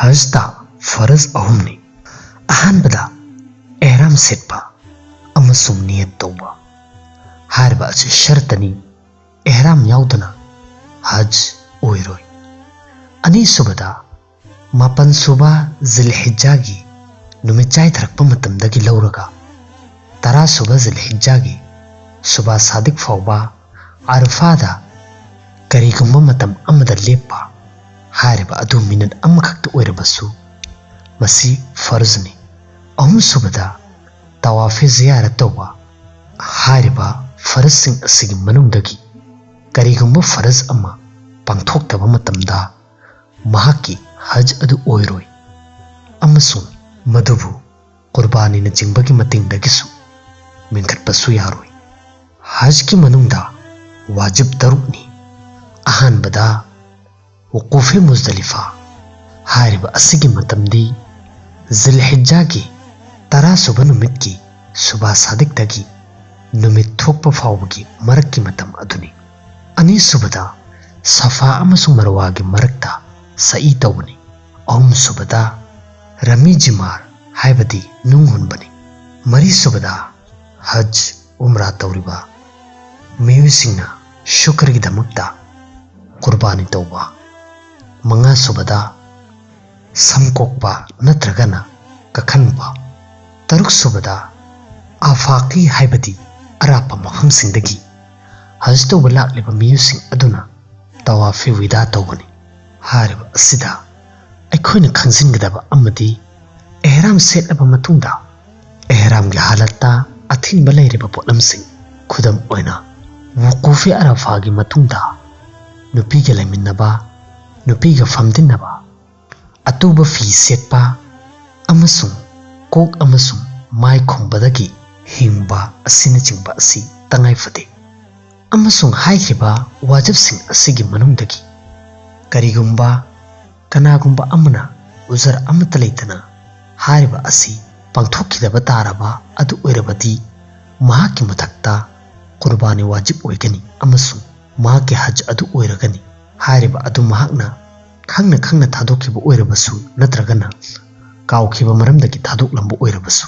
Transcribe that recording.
हजदा फरज अहुमनी अहानबदा एहराम सेटपा अमसुंग नियत तौबा हारबा असे शर्तनी एहराम याउदना हज ओइरोय अनि सुबदा मापन सुबा जिलहिज्जागी नुमिचाय थरकपा मतमदगी लौरगा तरा सुबा जिलहिज्जागी सुबा सादिक फौबा अरफादा करीगुम्बा मतम अमदा लेपा हारिबा अदु मिनट अमखक्त ओइरबसु मसी फर्जनी अहुम सुबदा तवाफे जियारत तौबा हारिबा फरज सिंग असिगी मनुंगदगी करीगुम्बा फरज अमा पांगथोक्तबा मतमदा महाकी हज अदु ओइरोय अमसुंग मधुबु कुर्बानी न चिंबगी मतिंगदगिसु मिंखटपसु यारोय हज की मनुंगदा वाजिब तरुकनी अहानबदा वकूफे मुजदलिफा हारिबा असिगी मतमदी जिलहिज्जागी तरा सुबा नुमित की सुबा सादिक दगी नुमित थोकपा फावबगी मरक की मतम अदुनी अनि सुबदा सफा अमसुंग मरवागी मरकता सई तौबनी अहुम सुबदा रमी जिमार हाइबदी नुंग हुनबनी मरी सुबदा हज उमरा तौरिबा मेविसिंगना शुक्र की दमकता कुर्बानी तौबा मंगा सुबदा समकोकबा नत्रगना कखनबा तरुक सुबदा आफाकी हाइबदी अरापा मफमसिंगदगी हज तौबा लाक्लिबा मियुसिंग अदुना तवाफे विदा तौबनी हारिबा असिदा अखोइना खंजिनगदबा अमदी एहराम सेटलबा मतुंगदा एहराम की हालतता अथिनबा लैरिबा पोटलमसिंग खुदम ओइना वकूफे अरफागी मतुंगदा नुपीगे लैमिन्नबा नुपीगा फमदिन्नबा अतुबा फी सेटपा अमसुंग कोक अमसुंग माय खुंबदगी हिंगबा असिना चिंगबा असि तंगाई फदे अमसुंग हाइखिबा वाजिब सिंग असिगी मनुंगदगी करीगुम्बा कनागुम्बा अमना उजर अमत लैतना हारिबा असि पांगथोक्खिदबा तारबा अदु ओइरबदी महाकी मथक्ता कुर्बानी वाजिब ओइगनी अमसुंग महाकी हज अदु ओइरगनी हारिबा अदु महाकना खंगना खंगना थादोक्खिबा ओइरबसु नत्रगना काउखिबा मरमदगी थादोक्लंबा ओइरबसु